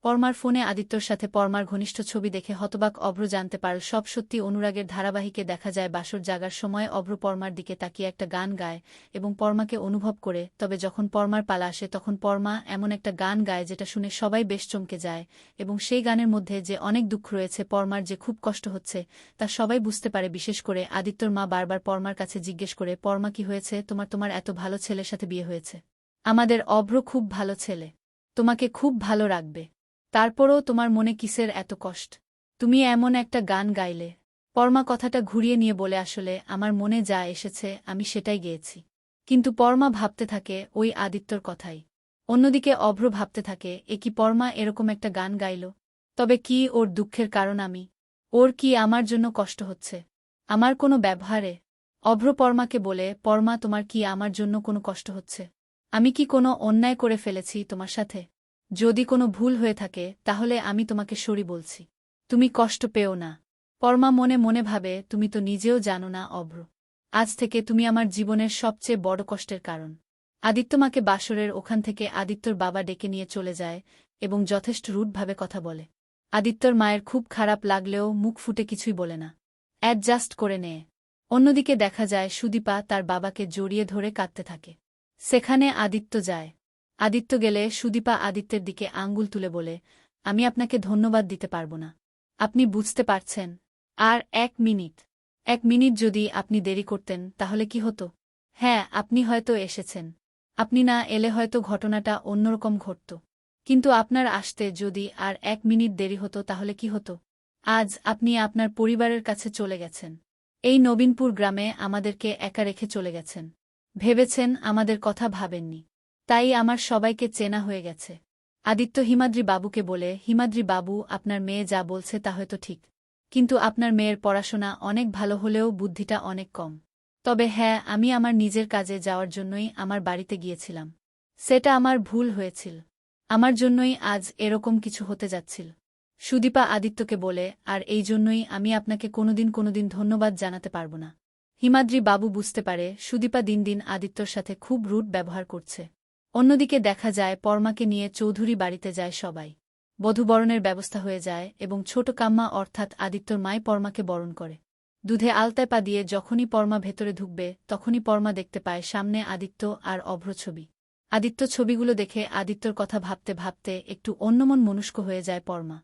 পরমার ফোনে আদিত্যর সাথে পরমার ঘনিষ্ঠ ছবি দেখে হতবাক অভ্র জানতে পারল সব সত্যি। অনুরাগের ধারাবাহিকে দেখা যায় বাসর জাগার সময় অভ্র পরমার দিকে তাকিয়ে একটা গান গায় এবং পরমাকে অনুভব করে। তবে যখন পরমার পালা আসে তখন পরমা এমন একটা গান গায় যেটা শুনে সবাই বেশ চমকে যায় এবং সেই গানের মধ্যে যে অনেক দুঃখ রয়েছে, পরমার যে খুব কষ্ট হচ্ছে তা সবাই বুঝতে পারে। বিশেষ করে আদিত্যর মা বারবার পরমার কাছে জিজ্ঞেস করে, পরমা কি হয়েছে তোমার? তোমার এত ভালো ছেলের সাথে বিয়ে হয়েছে, আমাদের অভ্র খুব ভালো ছেলে, তোমাকে খুব ভালো রাখবে, তারপরও তোমার মনে কিসের এত কষ্ট? তুমি এমন একটা গান গাইলে। পরমা কথাটা ঘুরিয়ে নিয়ে বলে, আসলে আমার মনে যা এসেছে আমি সেটাই গেয়েছি। কিন্তু পরমা ভাবতে থাকে ওই আদিত্যর কথাই। অন্যদিকে অভ্র ভাবতে থাকে, এ কি পরমা এরকম একটা গান গাইল? তবে কি ওর দুঃখের কারণ আমি? ওর কি আমার জন্য কষ্ট হচ্ছে আমার কোনো ব্যবহারে? অভ্র পরমাকে বলে, পরমা তোমার কি আমার জন্য কোনো কষ্ট হচ্ছে? আমি কি কোনো অন্যায় করে ফেলেছি তোমার সাথে? যদি কোনো ভুল হয়ে থাকে তাহলে আমি তোমাকে সরি বলছি, তুমি কষ্ট পেও না। পরমা মনে মনে ভাবে, তুমি তো নিজেও জানো না অভ্র, আজ থেকে তুমি আমার জীবনের সবচেয়ে বড় কষ্টের কারণ। আদিত্যমাকে বাসরের ওখান থেকে আদিত্যর বাবা ডেকে নিয়ে চলে যায় এবং যথেষ্ট রুডভাবে কথা বলে। আদিত্যর মায়ের খুব খারাপ লাগলেও মুখ ফুটে কিছুই বলে না, অ্যাডজাস্ট করে নেয়। অন্যদিকে দেখা যায় সুদীপা তার বাবাকে জড়িয়ে ধরে কাঁদতে থাকে। সেখানে আদিত্য যায়। আদিত্য গেলে সুদীপা আদিত্যের দিকে আঙ্গুল তুলে বলে, আমি আপনাকে ধন্যবাদ দিতে পারব না, আপনি বুঝতে পারছেন? আর 1 মিনিট যদি আপনি দেরি করতেন তাহলে কি হতো? হ্যাঁ, আপনি হয়তো এসেছেন, আপনি না এলে হয়তো ঘটনাটা অন্যরকম ঘটত, কিন্তু আপনার আসতে যদি আর 1 মিনিট দেরি হতো তাহলে কি হতো? আজ আপনি আপনার পরিবারের কাছে চলে গেছেন, এই নবীনপুর গ্রামে আমাদেরকে একা রেখে চলে গেছেন। ভেবেছেন আমাদের কথা ভাবেননি, তাই আমার সবাইকে চেনা হয়ে গেছে। আদিত্য হিমাদ্রি বাবুকে বলে, হিমাদ্রি বাবু, আপনার মেয়ে যা বলছে তা হয়তো ঠিক, কিন্তু আপনার মেয়ের পড়াশোনা অনেক ভালো হলেও বুদ্ধিটা অনেক কম। তবে হ্যাঁ, আমি আমার নিজের কাজে যাওয়ার জন্যই আমার বাড়িতে গিয়েছিলাম, সেটা আমার ভুল হয়েছিল, আমার জন্যই আজ এরকম কিছু হতে যাচ্ছিল। সুদীপা আদিত্যকে বলে, আর এই জন্যই আমি আপনাকে কোনোদিন ধন্যবাদ জানাতে পারব না। হিমাদ্রি বাবু বুঝতে পারে সুদীপা দিন দিন আদিত্যর সাথে খুব রুড ব্যবহার করছে। অন্যদিকে দেখা যায় পরমাকে নিয়ে চৌধুরী বাড়িতে যায় সবাই। বধূবরণের ব্যবস্থা হয়ে যায় এবং ছোট কাম্মা অর্থাৎ আদিত্যর মাই পরমাকে বরণ করে। দুধে আলতায় পা দিয়ে যখনই পরমা ভেতরে ঢুকবে তখনই পরমা দেখতে পায় সামনে আদিত্য আর অভ্র ছবি। আদিত্য ছবিগুলো দেখে আদিত্যর কথা ভাবতে ভাবতে একটু অন্যমন মনস্ক হয়ে যায় পরমা।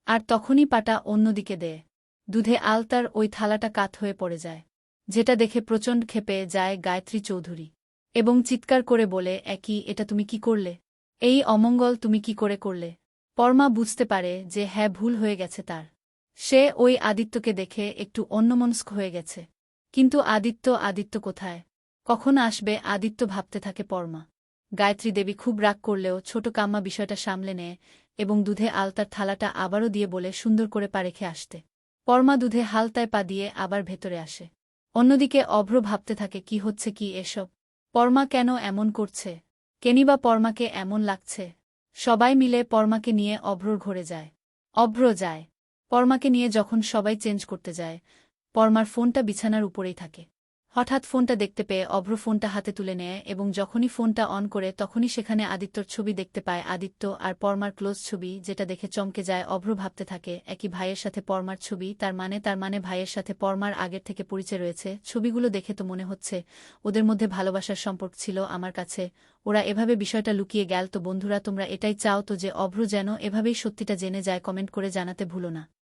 আর তখনই পাটা অন্যদিকে দেয়। দুধে আলতার ওই থালাটা কাত হয়ে পড়ে যায়, যেটা দেখে প্রচণ্ড ক্ষেপে যায় গায়ত্রী চৌধুরী এবং চিৎকার করে বলে, এটা তুমি কি করলে? এই অমঙ্গল তুমি কি করে করলে? পরমা বুঝতে পারে যে হ্যাঁ, ভুল হয়ে গেছে তার। সে ওই আদিত্যকে দেখে একটু অন্যমনস্ক হয়ে গেছে। কিন্তু আদিত্য কোথায়? কখন আসবে আদিত্য ভাবতে থাকে পরমা। গায়ত্রী দেবী খুব রাগ করলেও ছোট কাম্মা বিষয়টা সামলে নেয় এবং দুধে আলতার থালাটা আবারও দিয়ে বলে সুন্দর করে পা রেখে আসতে। পরমা দুধে হালতায় পা দিয়ে আবার ভেতরে আসে। অন্যদিকে অভ্র ভাবতে থাকে, কি হচ্ছে কি এসব? পরমা কেন এমন করছে? কেনই বা পরমাকে এমন লাগছে? সবাই মিলে পরমাকে নিয়ে অভ্রর ঘরে যায়। অভ্র যায়। পরমাকে নিয়ে যখন সবাই চেঞ্জ করতে যায়, পরমার ফোনটা বিছানার উপরেই থাকে। হঠাৎ ফোনটা দেখতে পেয়ে অভ্র ফোনটা হাতে তুলে নেয় এবং যখনই ফোনটা অন করে তখনই সেখানে আদিত্যর ছবি দেখতে পায়। আদিত্য আর পরমার ক্লোজ ছবি, যেটা দেখে চমকে যায় অভ্র। ভাবতে থাকে, একই ভাইয়ের সাথে পরমার ছবি, তার মানে ভাইয়ের সাথে পরমার আগের থেকে পরিচয় রয়েছে। ছবিগুলো দেখে তো মনে হচ্ছে ওদের মধ্যে ভালোবাসার সম্পর্ক ছিল। আমার কাছে ওরা এভাবে বিষয়টা লুকিয়ে গেল। তো বন্ধুরা, তোমরা এটাই চাও তো যে অভ্র যেন এভাবেই সত্যিটা জেনে যায়? কমেন্ট করে জানাতে ভুলো না।